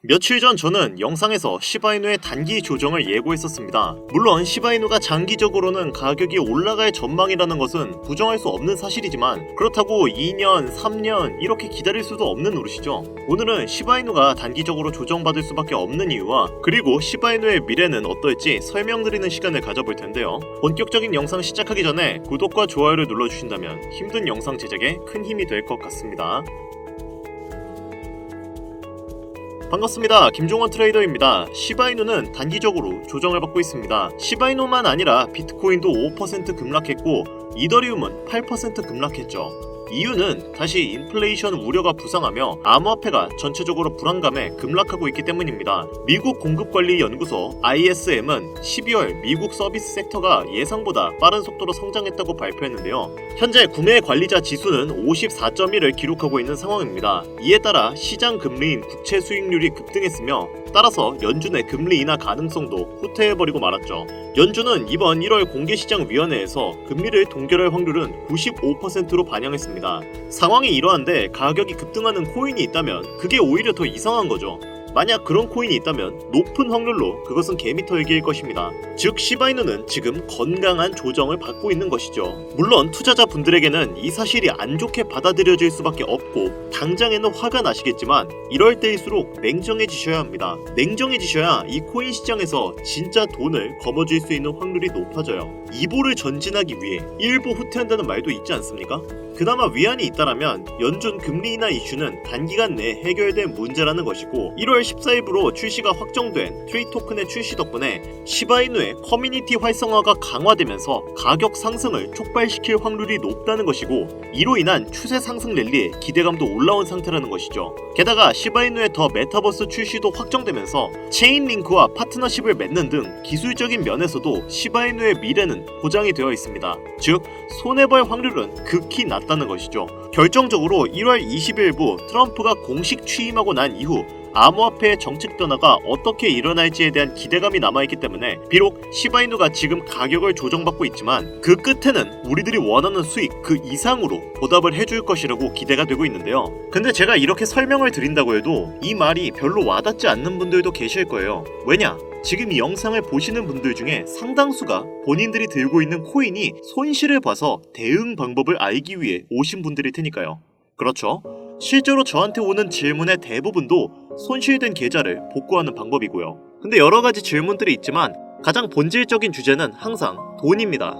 며칠 전 저는 영상에서 시바이누의 단기 조정을 예고했었습니다. 물론 시바이누가 장기적으로는 가격이 올라갈 전망이라는 것은 부정할 수 없는 사실이지만 그렇다고 2년, 3년 이렇게 기다릴 수도 없는 노릇이죠. 오늘은 시바이누가 단기적으로 조정받을 수밖에 없는 이유와 그리고 시바이누의 미래는 어떨지 설명드리는 시간을 가져볼 텐데요. 본격적인 영상 시작하기 전에 구독과 좋아요를 눌러주신다면 힘든 영상 제작에 큰 힘이 될 것 같습니다. 반갑습니다. 김종원 트레이더입니다. 시바이누는 단기적으로 조정을 받고 있습니다. 시바이누만 아니라 비트코인도 5% 급락했고 이더리움은 8% 급락했죠. 이유는 다시 인플레이션 우려가 부상하며 암호화폐가 전체적으로 불안감에 급락하고 있기 때문입니다. 미국 공급관리연구소 ISM은 12월 미국 서비스 섹터가 예상보다 빠른 속도로 성장했다고 발표했는데요. 현재 구매 관리자 지수는 54.1을 기록하고 있는 상황입니다. 이에 따라 시장 금리인 국채 수익률이 급등했으며 따라서 연준의 금리 인하 가능성도 후퇴해버리고 말았죠. 연준은 이번 1월 공개시장위원회에서 금리를 동결할 확률은 95%로 반영했습니다. 상황이 이러한데 가격이 급등하는 코인이 있다면 그게 오히려 더 이상한 거죠. 만약 그런 코인이 있다면 높은 확률로 그것은 개미털기일 것입니다. 즉 시바이누는 지금 건강한 조정을 받고 있는 것이죠. 물론 투자자분들에게는 이 사실이 안 좋게 받아들여질 수밖에 없고 당장에는 화가 나시겠지만 이럴 때일수록 냉정해지셔야 합니다. 냉정해지셔야 이 코인 시장에서 진짜 돈을 거머쥘 수 있는 확률이 높아져요. 이보를 전진하기 위해 일보 후퇴한다는 말도 있지 않습니까? 그나마 위안이 있다라면 연준 금리 인하 이슈는 단기간 내에 해결된 문제라는 것이고 1월 14일부로 출시가 확정된 트리 토큰의 출시 덕분에 시바이누의 커뮤니티 활성화가 강화되면서 가격 상승을 촉발시킬 확률이 높다는 것이고 이로 인한 추세 상승 랠리에 기대감도 올라온 상태라는 것이죠. 게다가 시바이누의 더 메타버스 출시도 확정되면서 체인링크와 파트너십을 맺는 등 기술적인 면에서도 시바이누의 미래는 보장이 되어 있습니다. 즉 손해볼 확률은 극히 낮다는 것이죠. 결정적으로 1월 20일부 트럼프가 공식 취임하고 난 이후 암호화폐의 정책 변화가 어떻게 일어날지에 대한 기대감이 남아있기 때문에 비록 시바이누가 지금 가격을 조정받고 있지만 그 끝에는 우리들이 원하는 수익 그 이상으로 보답을 해줄 것이라고 기대가 되고 있는데요. 근데 제가 이렇게 설명을 드린다고 해도 이 말이 별로 와닿지 않는 분들도 계실 거예요. 왜냐? 지금 이 영상을 보시는 분들 중에 상당수가 본인들이 들고 있는 코인이 손실을 봐서 대응 방법을 알기 위해 오신 분들일 테니까요. 그렇죠? 실제로 저한테 오는 질문의 대부분도 손실된 계좌를 복구하는 방법이고요. 근데 여러가지 질문들이 있지만 가장 본질적인 주제는 항상 돈입니다.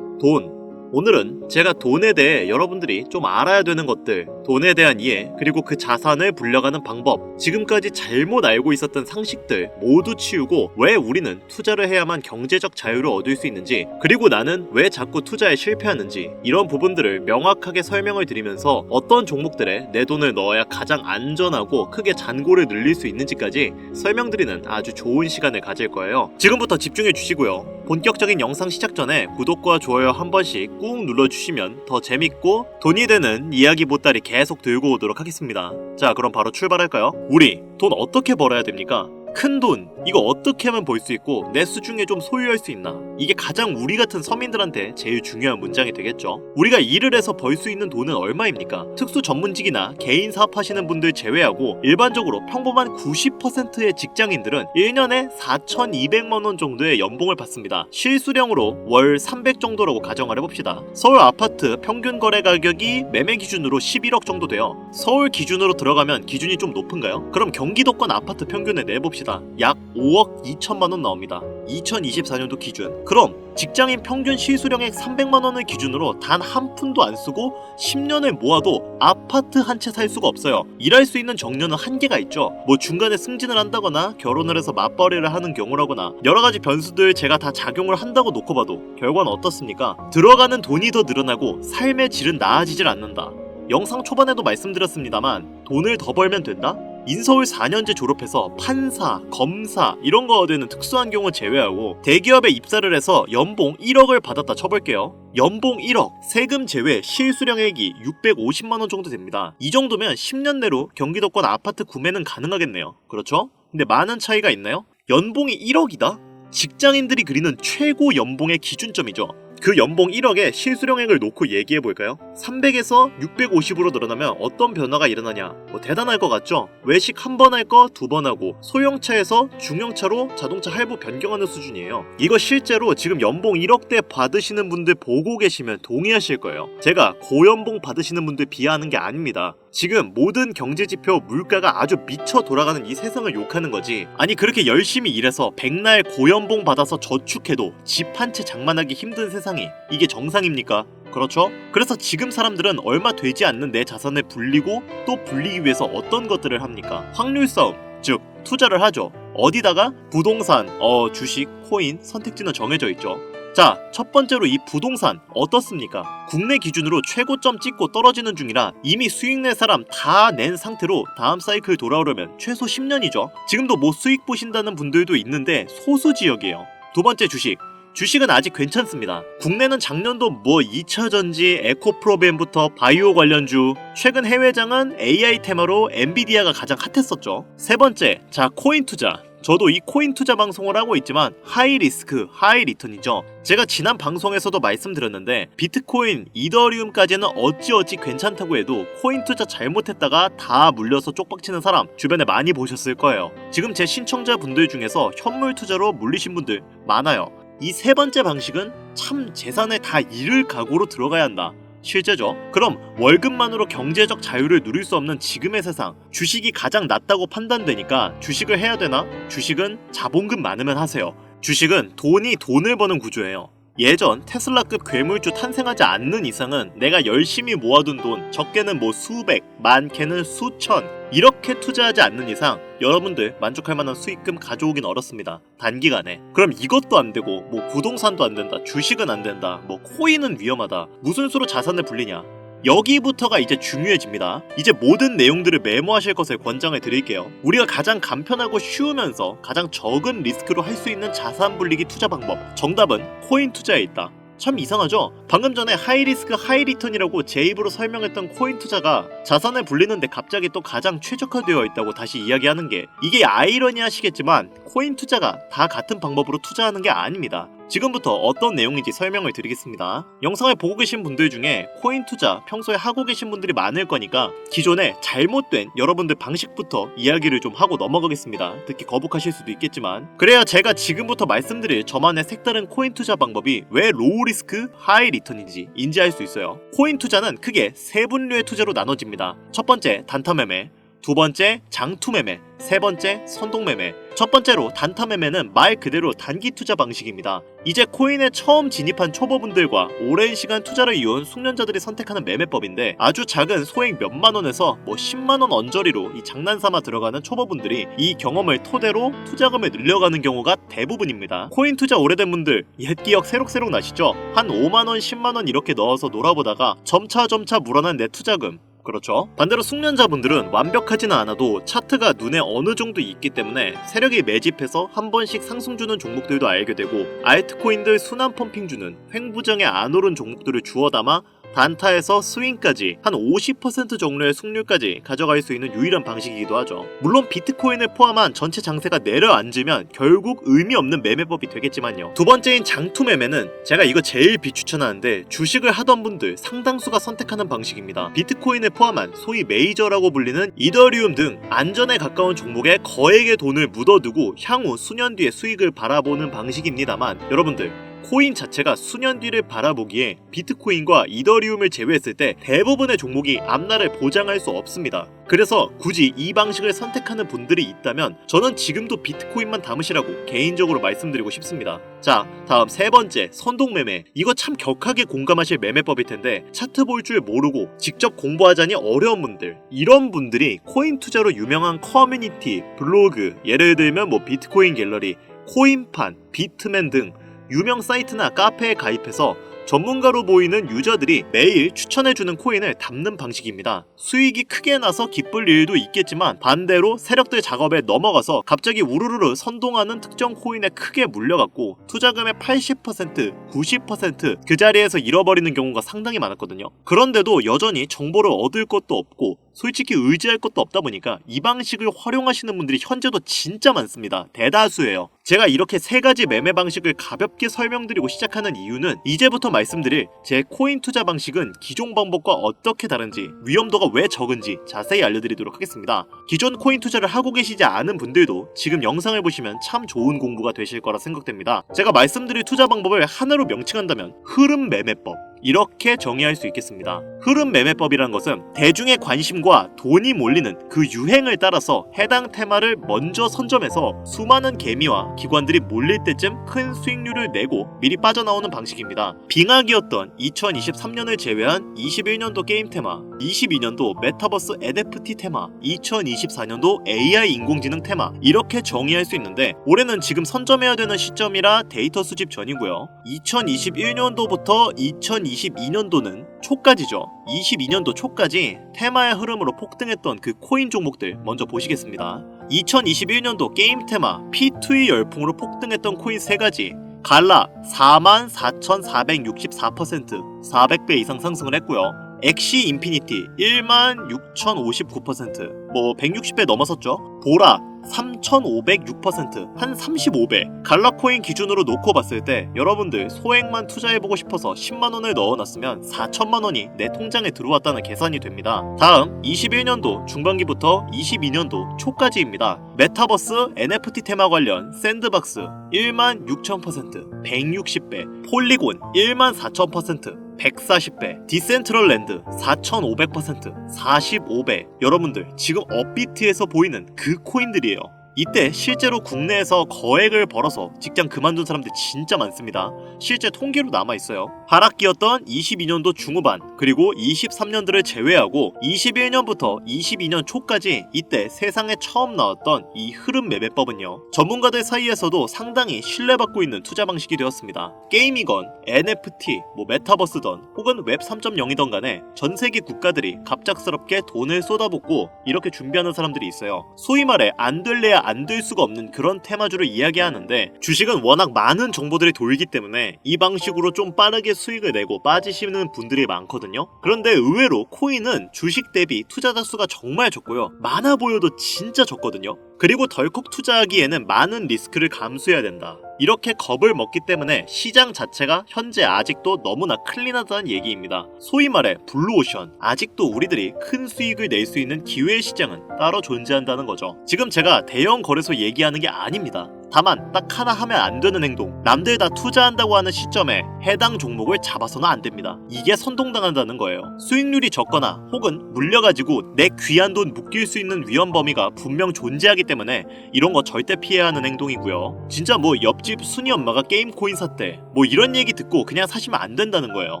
돈. 오늘은 제가 돈에 대해 여러분들이 좀 알아야 되는 것들, 돈에 대한 이해, 그리고 그 자산을 불려가는 방법, 지금까지 잘못 알고 있었던 상식들 모두 치우고 왜 우리는 투자를 해야만 경제적 자유를 얻을 수 있는지, 그리고 나는 왜 자꾸 투자에 실패하는지 이런 부분들을 명확하게 설명을 드리면서 어떤 종목들에 내 돈을 넣어야 가장 안전하고 크게 잔고를 늘릴 수 있는지까지 설명드리는 아주 좋은 시간을 가질 거예요. 지금부터 집중해 주시고요. 본격적인 영상 시작 전에 구독과 좋아요 한 번씩 꾹 눌러주시면 더 재밌고 돈이 되는 이야기 보따리 계속 들고 오도록 하겠습니다. 자, 그럼 바로 출발할까요? 우리 돈 어떻게 벌어야 됩니까? 큰 돈, 이거 어떻게 하면 벌 수 있고 내 수중에 좀 소유할 수 있나? 이게 가장 우리 같은 서민들한테 제일 중요한 문장이 되겠죠. 우리가 일을 해서 벌 수 있는 돈은 얼마입니까? 특수 전문직이나 개인 사업하시는 분들 제외하고 일반적으로 평범한 90%의 직장인들은 1년에 4,200만원 정도의 연봉을 받습니다. 실수령으로 월 300 정도라고 가정을 해봅시다. 서울 아파트 평균 거래 가격이 매매 기준으로 11억 정도 돼요. 서울 기준으로 들어가면 기준이 좀 높은가요? 그럼 경기도권 아파트 평균을 내봅시다. 약 5억 2천만원 나옵니다. 2024년도 기준. 그럼 직장인 평균 실수령액 300만원을 기준으로 단 한 푼도 안 쓰고 10년을 모아도 아파트 한 채 살 수가 없어요. 일할 수 있는 정년은 한계가 있죠. 뭐 중간에 승진을 한다거나 결혼을 해서 맞벌이를 하는 경우라거나 여러가지 변수들 제가 다 작용을 한다고 놓고 봐도 결과는 어떻습니까? 들어가는 돈이 더 늘어나고 삶의 질은 나아지질 않는다. 영상 초반에도 말씀드렸습니다만 돈을 더 벌면 된다? 인서울 4년제 졸업해서 판사, 검사 이런 거 되는 특수한 경우 제외하고 대기업에 입사를 해서 연봉 1억을 받았다 쳐볼게요. 연봉 1억, 세금 제외 실수령액이 650만원 정도 됩니다. 이 정도면 10년 내로 경기도권 아파트 구매는 가능하겠네요. 그렇죠? 근데 많은 차이가 있나요? 연봉이 1억이다? 직장인들이 그리는 최고 연봉의 기준점이죠. 그 연봉 1억에 실수령액을 놓고 얘기해볼까요? 300에서 650으로 늘어나면 어떤 변화가 일어나냐? 뭐 대단할 것 같죠? 외식 한 번 할 거 두 번 하고 소형차에서 중형차로 자동차 할부 변경하는 수준이에요. 이거 실제로 지금 연봉 1억대 받으시는 분들 보고 계시면 동의하실 거예요. 제가 고연봉 받으시는 분들 비하하는 게 아닙니다. 지금 모든 경제지표 물가가 아주 미쳐 돌아가는 이 세상을 욕하는 거지. 아니 그렇게 열심히 일해서 백날 고연봉 받아서 저축해도 집 한 채 장만하기 힘든 세상이 이게 정상입니까? 그렇죠? 그래서 지금 사람들은 얼마 되지 않는 내 자산을 불리고 또 불리기 위해서 어떤 것들을 합니까? 확률 싸움, 즉 투자를 하죠. 어디다가? 부동산, 주식, 코인, 선택지는 정해져 있죠. 자, 첫 번째로 이 부동산 어떻습니까? 국내 기준으로 최고점 찍고 떨어지는 중이라 이미 수익 낼 사람 다 낸 상태로 다음 사이클 돌아오려면 최소 10년이죠. 지금도 뭐 수익 보신다는 분들도 있는데 소수 지역이에요. 두 번째 주식. 주식은 아직 괜찮습니다. 국내는 작년도 뭐 2차전지, 에코프로벤부터 바이오 관련주, 최근 해외장은 AI 테마로 엔비디아가 가장 핫했었죠. 세 번째, 자 코인 투자. 저도 이 코인 투자 방송을 하고 있지만 하이 리스크, 하이 리턴이죠. 제가 지난 방송에서도 말씀드렸는데 비트코인, 이더리움까지는 어찌어찌 괜찮다고 해도 코인 투자 잘못했다가 다 물려서 쪽박치는 사람 주변에 많이 보셨을 거예요. 지금 제 신청자분들 중에서 현물 투자로 물리신 분들 많아요. 이 세 번째 방식은 참 재산에 다 잃을 각오로 들어가야 한다. 실제죠. 그럼 월급만으로 경제적 자유를 누릴 수 없는 지금의 세상, 주식이 가장 낫다고 판단되니까 주식을 해야 되나? 주식은 자본금 많으면 하세요. 주식은 돈이 돈을 버는 구조예요. 예전 테슬라급 괴물주 탄생하지 않는 이상은 내가 열심히 모아둔 돈, 적게는 뭐 수백, 많게는 수천, 이렇게 투자하지 않는 이상 여러분들 만족할 만한 수익금 가져오긴 어렵습니다. 단기간에. 그럼 이것도 안 되고 뭐 부동산도 안 된다, 주식은 안 된다, 뭐 코인은 위험하다, 무슨 수로 자산을 불리냐? 여기부터가 이제 중요해집니다. 이제 모든 내용들을 메모하실 것을 권장을 드릴게요. 우리가 가장 간편하고 쉬우면서 가장 적은 리스크로 할 수 있는 자산 불리기 투자 방법, 정답은 코인 투자에 있다. 참 이상하죠? 방금 전에 하이리스크 하이리턴이라고 제 입으로 설명했던 코인 투자가 자산을 불리는데 갑자기 또 가장 최적화되어 있다고 다시 이야기하는 게, 이게 아이러니 하시겠지만 코인 투자가 다 같은 방법으로 투자하는 게 아닙니다. 지금부터 어떤 내용인지 설명을 드리겠습니다. 영상을 보고 계신 분들 중에 코인 투자 평소에 하고 계신 분들이 많을 거니까 기존에 잘못된 여러분들 방식부터 이야기를 좀 하고 넘어가겠습니다. 듣기 거북하실 수도 있겠지만, 그래야 제가 지금부터 말씀드릴 저만의 색다른 코인 투자 방법이 왜 로우 리스크 하이 리턴인지 인지할 수 있어요. 코인 투자는 크게 세 분류의 투자로 나눠집니다. 첫 번째 단타 매매, 두 번째 장투 매매, 세 번째 선동 매매. 첫 번째로 단타 매매는 말 그대로 단기 투자 방식입니다. 이제 코인에 처음 진입한 초보분들과 오랜 시간 투자를 이어온 숙련자들이 선택하는 매매법인데, 아주 작은 소액 몇만 원에서 뭐 10만 원 언저리로 이 장난삼아 들어가는 초보분들이 이 경험을 토대로 투자금을 늘려가는 경우가 대부분입니다. 코인 투자 오래된 분들 옛 기억 새록새록 나시죠? 한 5만 원, 10만 원 이렇게 넣어서 놀아보다가 점차 물어난 내 투자금, 그렇죠. 반대로 숙련자분들은 완벽하지는 않아도 차트가 눈에 어느 정도 있기 때문에 세력이 매집해서 한 번씩 상승 주는 종목들도 알게 되고, 알트코인들 순환 펌핑 주는 횡부정에 안 오른 종목들을 주워 담아 단타에서 스윙까지 한 50% 정도의 승률까지 가져갈 수 있는 유일한 방식이기도 하죠. 물론 비트코인을 포함한 전체 장세가 내려앉으면 결국 의미 없는 매매법이 되겠지만요. 두 번째인 장투 매매는 제가 이거 제일 비추천하는데, 주식을 하던 분들 상당수가 선택하는 방식입니다. 비트코인을 포함한 소위 메이저라고 불리는 이더리움 등 안전에 가까운 종목에 거액의 돈을 묻어두고 향후 수년 뒤의 수익을 바라보는 방식입니다만, 여러분들 코인 자체가 수년 뒤를 바라보기에 비트코인과 이더리움을 제외했을 때 대부분의 종목이 앞날을 보장할 수 없습니다. 그래서 굳이 이 방식을 선택하는 분들이 있다면 저는 지금도 비트코인만 담으시라고 개인적으로 말씀드리고 싶습니다. 자, 다음 세 번째, 선동 매매. 이거 참 격하게 공감하실 매매법일 텐데, 차트 볼 줄 모르고 직접 공부하자니 어려운 분들, 이런 분들이 코인 투자로 유명한 커뮤니티, 블로그, 예를 들면 뭐 비트코인 갤러리, 코인판, 비트맨 등 유명 사이트나 카페에 가입해서 전문가로 보이는 유저들이 매일 추천해주는 코인을 담는 방식입니다. 수익이 크게 나서 기쁠 일도 있겠지만, 반대로 세력들 작업에 넘어가서 갑자기 우르르 선동하는 특정 코인에 크게 물려갖고 투자금의 80%, 90% 그 자리에서 잃어버리는 경우가 상당히 많았거든요. 그런데도 여전히 정보를 얻을 것도 없고 솔직히 의지할 것도 없다 보니까 이 방식을 활용하시는 분들이 현재도 진짜 많습니다. 대다수예요. 제가 이렇게 세 가지 매매 방식을 가볍게 설명드리고 시작하는 이유는 이제부터 말씀드릴 제 코인 투자 방식은 기존 방법과 어떻게 다른지, 위험도가 왜 적은지 자세히 알려드리도록 하겠습니다. 기존 코인 투자를 하고 계시지 않은 분들도 지금 영상을 보시면 참 좋은 공부가 되실 거라 생각됩니다. 제가 말씀드릴 투자 방법을 하나로 명칭한다면 흐름 매매법, 이렇게 정의할 수 있겠습니다. 흐름 매매법이란 것은 대중의 관심과 돈이 몰리는 그 유행을 따라서 해당 테마를 먼저 선점해서 수많은 개미와 기관들이 몰릴 때쯤 큰 수익률을 내고 미리 빠져나오는 방식입니다. 빙하기였던 2023년을 제외한 21년도 게임 테마, 22년도 메타버스 NFT 테마, 2024년도 AI 인공지능 테마, 이렇게 정의할 수 있는데 올해는 지금 선점해야 되는 시점이라 데이터 수집 전이고요. 2021년도부터 2022년도는 초까지죠. 22년도 초까지 테마의 흐름으로 폭등했던 그 코인 종목들 먼저 보시겠습니다. 2021년도 게임 테마 P2E 열풍으로 폭등했던 코인 3가지. 갈라 44,464%, 400배 이상 상승을 했고요. 엑시 인피니티 16,059%, 160배 넘어섰죠. 보라 3,506%, 한 35배. 갈라코인 기준으로 놓고 봤을 때 여러분들 소액만 투자해보고 싶어서 10만원을 넣어놨으면 4천만원이 내 통장에 들어왔다는 계산이 됩니다. 다음 21년도 중반기부터 22년도 초까지입니다. 메타버스 NFT 테마 관련 샌드박스 16,000%, 160배, 폴리곤 14,000%, 140배, 디센트럴랜드 4,500%, 45배. 여러분들 지금 업비트에서 보이는 그 코인들이에요. 이때 실제로 국내에서 거액을 벌어서 직장 그만둔 사람들 진짜 많습니다. 실제 통계로 남아있어요. 하락기였던 22년도 중후반 그리고 23년들을 제외하고 21년부터 22년 초까지 이때 세상에 처음 나왔던 이 흐름 매매법은요, 전문가들 사이에서도 상당히 신뢰받고 있는 투자 방식이 되었습니다. 게임이건 NFT, 메타버스던 혹은 웹 3.0이던 간에 전 세계 국가들이 갑작스럽게 돈을 쏟아붓고 이렇게 준비하는 사람들이 있어요. 소위 말해 안 될래야 안 될 수가 없는 그런 테마주를 이야기하는데 주식은 워낙 많은 정보들이 돌기 때문에 이 방식으로 좀 빠르게 수익을 내고 빠지시는 분들이 많거든요. 그런데 의외로 코인은 주식 대비 투자자 수가 정말 적고요. 많아 보여도 진짜 적거든요. 그리고 덜컥 투자하기에는 많은 리스크를 감수해야 된다. 이렇게 겁을 먹기 때문에 시장 자체가 현재 아직도 너무나 클린하다는 얘기입니다. 소위 말해 블루오션, 아직도 우리들이 큰 수익을 낼 수 있는 기회의 시장은 따로 존재한다는 거죠. 지금 제가 대형 거래소 얘기하는 게 아닙니다. 다만 딱 하나 하면 안 되는 행동, 남들 다 투자한다고 하는 시점에 해당 종목을 잡아서는 안 됩니다. 이게 선동당한다는 거예요. 수익률이 적거나 혹은 물려가지고 내 귀한 돈 묶일 수 있는 위험 범위가 분명 존재하기 때문에 이런 거 절대 피해야 하는 행동이고요. 진짜 옆집 순이 엄마가 게임 코인 샀대, 이런 얘기 듣고 그냥 사시면 안 된다는 거예요.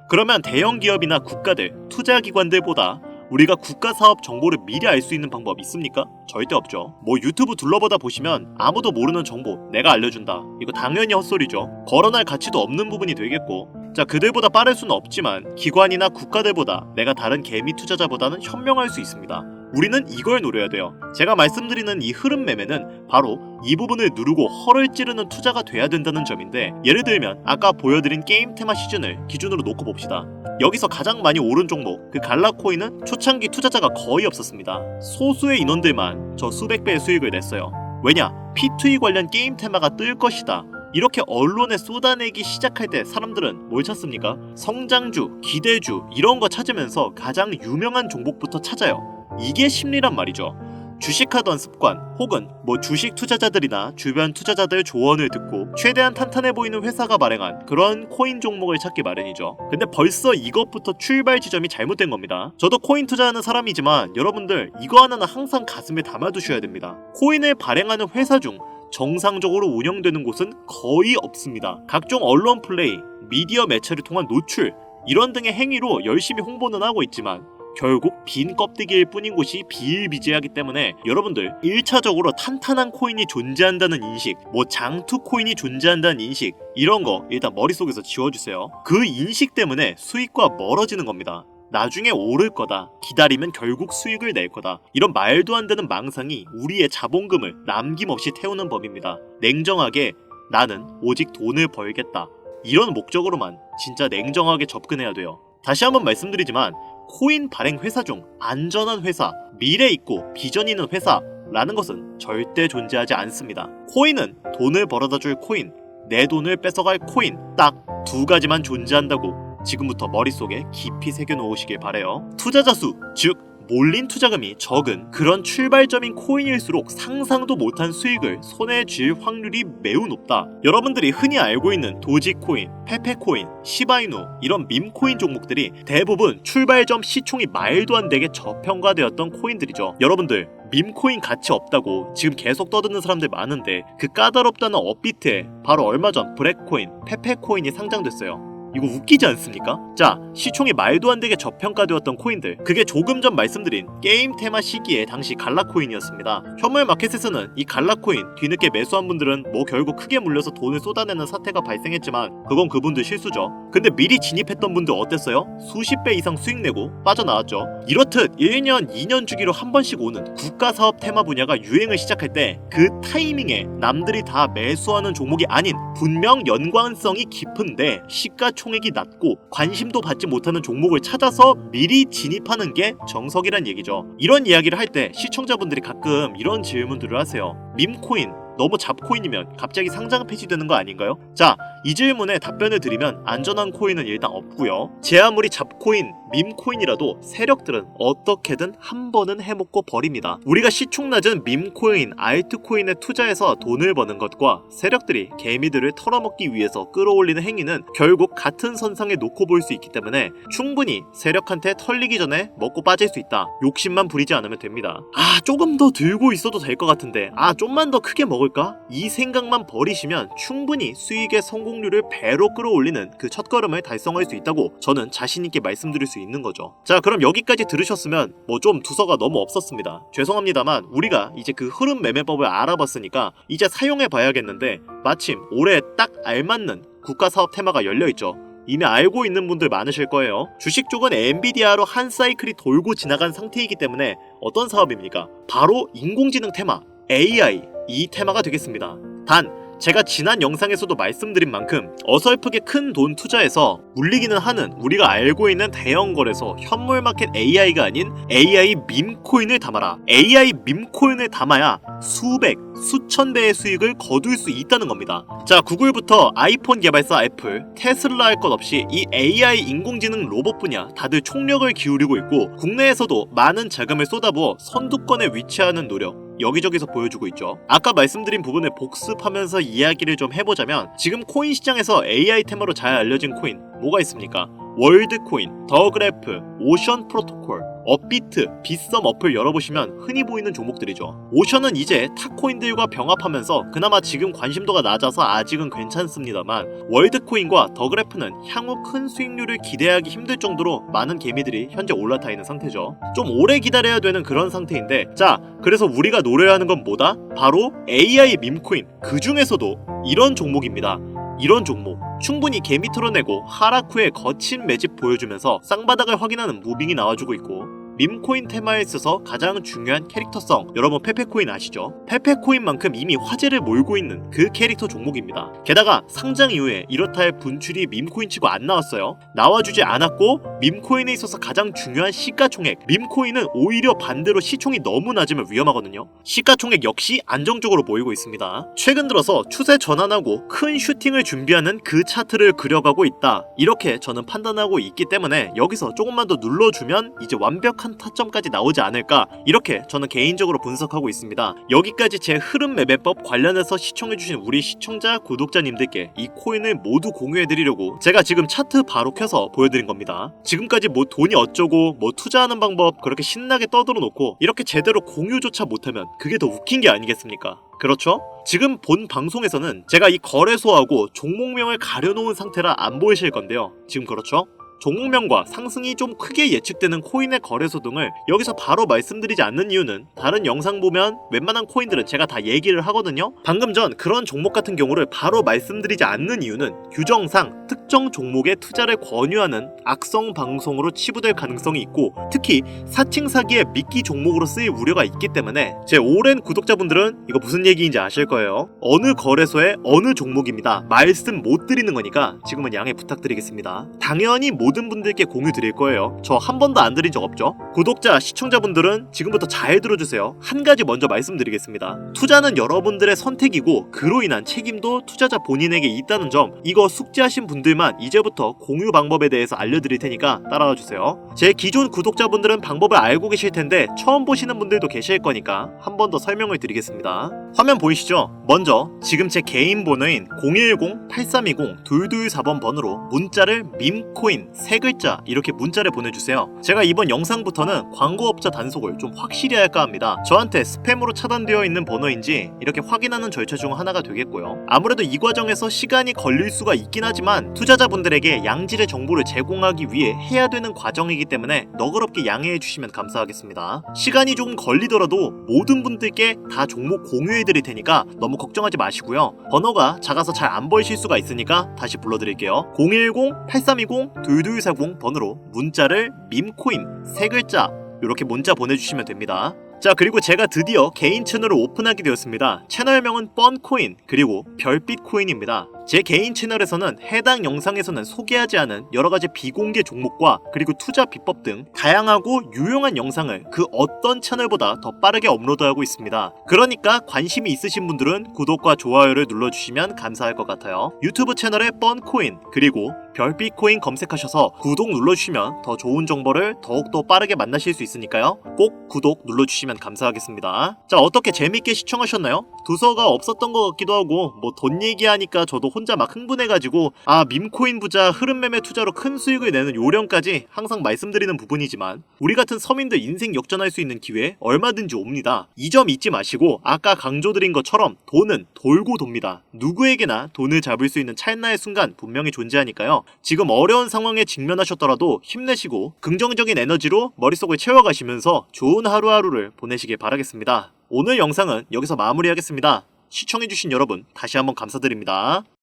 그러면 대형 기업이나 국가들, 투자기관들보다 우리가 국가사업 정보를 미리 알 수 있는 방법 있습니까? 절대 없죠. 유튜브 둘러보다 보시면 아무도 모르는 정보 내가 알려준다, 이거 당연히 헛소리죠. 거론할 가치도 없는 부분이 되겠고, 자, 그들보다 빠를 수는 없지만 기관이나 국가들보다 내가 다른 개미 투자자보다는 현명할 수 있습니다. 우리는 이걸 노려야 돼요. 제가 말씀드리는 이 흐름 매매는 바로 이 부분을 누르고 허를 찌르는 투자가 돼야 된다는 점인데, 예를 들면 아까 보여드린 게임 테마 시즌을 기준으로 놓고 봅시다. 여기서 가장 많이 오른 종목, 그 갈라코인은 초창기 투자자가 거의 없었습니다. 소수의 인원들만 저 수백 배의 수익을 냈어요. 왜냐? P2E 관련 게임 테마가 뜰 것이다, 이렇게 언론에 쏟아내기 시작할 때 사람들은 뭘 찾습니까? 성장주, 기대주 이런 거 찾으면서 가장 유명한 종목부터 찾아요. 이게 심리란 말이죠. 주식하던 습관 혹은 주식 투자자들이나 주변 투자자들 조언을 듣고 최대한 탄탄해 보이는 회사가 발행한 그런 코인 종목을 찾기 마련이죠. 근데 벌써 이것부터 출발 지점이 잘못된 겁니다. 저도 코인 투자하는 사람이지만 여러분들 이거 하나는 항상 가슴에 담아두셔야 됩니다. 코인을 발행하는 회사 중 정상적으로 운영되는 곳은 거의 없습니다. 각종 언론 플레이, 미디어 매체를 통한 노출, 이런 등의 행위로 열심히 홍보는 하고 있지만 결국 빈 껍데기일 뿐인 곳이 비일비재하기 때문에 여러분들 1차적으로 탄탄한 코인이 존재한다는 인식, 장투 코인이 존재한다는 인식, 이런 거 일단 머릿속에서 지워주세요. 그 인식 때문에 수익과 멀어지는 겁니다. 나중에 오를 거다, 기다리면 결국 수익을 낼 거다, 이런 말도 안 되는 망상이 우리의 자본금을 남김없이 태우는 법입니다. 냉정하게 나는 오직 돈을 벌겠다, 이런 목적으로만 진짜 냉정하게 접근해야 돼요. 다시 한번 말씀드리지만 코인 발행 회사 중 안전한 회사, 미래 있고 비전 있는 회사라는 것은 절대 존재하지 않습니다. 코인은 돈을 벌어다 줄 코인, 내 돈을 뺏어갈 코인, 딱 두 가지만 존재한다고 지금부터 머릿속에 깊이 새겨놓으시길 바래요. 투자자 수, 즉 몰린 투자금이 적은 그런 출발점인 코인일수록 상상도 못한 수익을 손에 쥘 확률이 매우 높다. 여러분들이 흔히 알고 있는 도지코인, 페페코인, 시바이누 이런 밈코인 종목들이 대부분 출발점 시총이 말도 안 되게 저평가되었던 코인들이죠. 여러분들 밈코인 가치 없다고 지금 계속 떠드는 사람들 많은데 그 까다롭다는 업비트에 바로 얼마 전 브렉코인, 페페코인이 상장됐어요. 이거 웃기지 않습니까? 자, 시총이 말도 안 되게 저평가되었던 코인들, 그게 조금 전 말씀드린 게임 테마 시기에 당시 갈라코인이었습니다. 현물 마켓에서는 이 갈라코인 뒤늦게 매수한 분들은 뭐 결국 크게 물려서 돈을 쏟아내는 사태가 발생했지만 그건 그분들 실수죠. 근데 미리 진입했던 분들 어땠어요? 수십 배 이상 수익 내고 빠져나왔죠. 이렇듯 1년, 2년 주기로 한 번씩 오는 국가사업 테마 분야가 유행을 시작할 때 그 타이밍에 남들이 다 매수하는 종목이 아닌 분명 연관성이 깊은데 시가총액이 낮고 관심도 받지 못하는 종목을 찾아서 미리 진입하는 게 정석이란 얘기죠. 이런 이야기를 할 때 시청자분들이 가끔 이런 질문들을 하세요. 밈코인 너무 잡코인이면 갑자기 상장 폐지되는 거 아닌가요? 자, 이 질문에 답변을 드리면 안전한 코인은 일단 없고요. 제 아무리 잡코인, 밈코인이라도 세력들은 어떻게든 한 번은 해먹고 버립니다. 우리가 시총 낮은 밈코인, 알트코인에 투자해서 돈을 버는 것과 세력들이 개미들을 털어먹기 위해서 끌어올리는 행위는 결국 같은 선상에 놓고 볼 수 있기 때문에 충분히 세력한테 털리기 전에 먹고 빠질 수 있다. 욕심만 부리지 않으면 됩니다. 조금 더 들고 있어도 될 것 같은데 좀만 더 크게 먹을까? 이 생각만 버리시면 충분히 수익의 성공률을 배로 끌어올리는 그 첫걸음을 달성할 수 있다고 저는 자신있게 말씀드릴 수 있는 거죠. 자, 그럼 여기까지 들으셨으면 뭐 좀 두서가 너무 없었습니다. 죄송합니다만 우리가 이제 그 흐름 매매법을 알아봤으니까 이제 사용해 봐야겠는데 마침 올해 딱 알맞는 국가사업 테마가 열려있죠. 이미 알고 있는 분들 많으실 거예요. 주식 쪽은 엔비디아로 한 사이클이 돌고 지나간 상태이기 때문에 어떤 사업입니까? 바로 인공지능 테마, AI 이 테마가 되겠습니다. 단 제가 지난 영상에서도 말씀드린 만큼 어설프게 큰 돈 투자해서 물리기는 하는 우리가 알고 있는 대형 거래소 현물마켓 AI가 아닌 AI 밈코인을 담아라. AI 밈코인을 담아야 수백, 수천 배의 수익을 거둘 수 있다는 겁니다. 자, 구글부터 아이폰 개발사 애플, 테슬라 할 것 없이 이 AI 인공지능 로봇 분야 다들 총력을 기울이고 있고 국내에서도 많은 자금을 쏟아부어 선두권에 위치하는 노력 여기저기서 보여주고 있죠. 아까 말씀드린 부분을 복습하면서 이야기를 좀 해보자면 지금 코인 시장에서 AI 테마로 잘 알려진 코인 뭐가 있습니까? 월드코인, 더그래프, 오션 프로토콜, 업비트, 빗썸 어플 열어보시면 흔히 보이는 종목들이죠. 오션은 이제 탑코인들과 병합하면서 그나마 지금 관심도가 낮아서 아직은 괜찮습니다만 월드코인과 더그래프는 향후 큰 수익률을 기대하기 힘들 정도로 많은 개미들이 현재 올라타 있는 상태죠. 좀 오래 기다려야 되는 그런 상태인데 자, 그래서 우리가 노려야 하는 건 뭐다? 바로 AI 밈코인, 그 중에서도 이런 종목입니다. 이런 종목 충분히 개미 털어내고 하락 후에 거친 매집 보여주면서 쌍바닥을 확인하는 무빙이 나와주고 있고 밈코인 테마에 있어서 가장 중요한 캐릭터성, 여러분 페페코인 아시죠? 페페코인만큼 이미 화제를 몰고 있는 그 캐릭터 종목입니다. 게다가 상장 이후에 이렇다 할 분출이 밈코인치고 안 나왔어요. 나와주지 않았고 밈코인에 있어서 가장 중요한 시가총액, 밈코인은 오히려 반대로 시총이 너무 낮으면 위험하거든요. 시가총액 역시 안정적으로 모이고 있습니다. 최근 들어서 추세 전환하고 큰 슈팅을 준비하는 그 차트를 그려가고 있다, 이렇게 저는 판단하고 있기 때문에 여기서 조금만 더 눌러주면 이제 완벽한 타점까지 나오지 않을까, 이렇게 저는 개인적으로 분석하고 있습니다. 여기까지 제 흐름 매매법 관련해서 시청해주신 우리 시청자 구독자님들께 이 코인을 모두 공유해드리려고 제가 지금 차트 바로 켜서 보여드린 겁니다. 지금까지 뭐 돈이 어쩌고 뭐 투자하는 방법 그렇게 신나게 떠들어 놓고 이렇게 제대로 공유조차 못하면 그게 더 웃긴 게 아니겠습니까? 그렇죠? 지금 본 방송에서는 제가 이 거래소하고 종목명을 가려놓은 상태라 안 보이실 건데요. 지금 그렇죠? 종목명과 상승이 좀 크게 예측되는 코인의 거래소 등을 여기서 바로 말씀드리지 않는 이유는 다른 영상 보면 웬만한 코인들은 제가 다 얘기를 하거든요. 방금 전 그런 종목 같은 경우를 바로 말씀드리지 않는 이유는 규정상 특정 종목에 투자를 권유하는 악성 방송으로 치부될 가능성이 있고 특히 사칭 사기의 미끼 종목으로 쓰일 우려가 있기 때문에 제 오랜 구독자분들은 이거 무슨 얘기인지 아실 거예요. 어느 거래소의 어느 종목입니다. 말씀 못 드리는 거니까 지금은 양해 부탁드리겠습니다. 당연히 모든 분들께 공유 드릴 거예요. 저 한 번도 안 드린 적 없죠. 구독자, 시청자분들은 지금부터 잘 들어주세요. 한 가지 먼저 말씀드리겠습니다. 투자는 여러분들의 선택이고 그로 인한 책임도 투자자 본인에게 있다는 점, 이거 숙지하신 분들만 이제부터 공유 방법에 대해서 알려드릴 테니까 따라와 주세요. 제 기존 구독자분들은 방법을 알고 계실 텐데 처음 보시는 분들도 계실 거니까 한 번 더 설명을 드리겠습니다. 화면 보이시죠? 먼저 지금 제 개인 번호인 010-8320-2224번 번호로 문자를 밈코인 3글자 이렇게 문자를 보내주세요. 제가 이번 영상부터는 광고업자 단속을 좀 확실히 할까 합니다. 저한테 스팸으로 차단되어 있는 번호인지 이렇게 확인하는 절차 중 하나가 되겠고요. 아무래도 이 과정에서 시간이 걸릴 수가 있긴 하지만 투자자분들에게 양질의 정보를 제공하기 위해 해야 되는 과정이기 때문에 너그럽게 양해해 주시면 감사하겠습니다. 시간이 조금 걸리더라도 모든 분들께 다 종목 공유해 드릴 테니까 너무 걱정하지 마시고요. 번호가 작아서 잘 안 보이실 수가 있으니까 다시 불러드릴게요. 010-8320-2240 번호로 문자를 밈코인 3글자 이렇게 문자 보내주시면 됩니다. 자, 그리고 제가 드디어 개인 채널을 오픈하게 되었습니다. 채널명은 뻔코인 그리고 별빛코인입니다. 제 개인 채널에서는 해당 영상에서는 소개하지 않은 여러가지 비공개 종목과 그리고 투자 비법 등 다양하고 유용한 영상을 그 어떤 채널보다 더 빠르게 업로드하고 있습니다. 그러니까 관심이 있으신 분들은 구독과 좋아요를 눌러주시면 감사할 것 같아요. 유튜브 채널에 뻔코인 그리고 별빛코인 검색하셔서 구독 눌러주시면 더 좋은 정보를 더욱더 빠르게 만나실 수 있으니까요. 꼭 구독 눌러주시면 감사하겠습니다. 자, 어떻게 재밌게 시청하셨나요? 두서가 없었던 것 같기도 하고 뭐 돈 얘기하니까 저도 혼자 막 흥분해가지고 밈코인 부자 흐름매매 투자로 큰 수익을 내는 요령까지 항상 말씀드리는 부분이지만 우리 같은 서민들 인생 역전할 수 있는 기회 얼마든지 옵니다. 이 점 잊지 마시고 아까 강조드린 것처럼 돈은 돌고 돕니다. 누구에게나 돈을 잡을 수 있는 찰나의 순간 분명히 존재하니까요. 지금 어려운 상황에 직면하셨더라도 힘내시고 긍정적인 에너지로 머릿속을 채워가시면서 좋은 하루하루를 보내시길 바라겠습니다. 오늘 영상은 여기서 마무리하겠습니다. 시청해주신 여러분 다시 한번 감사드립니다.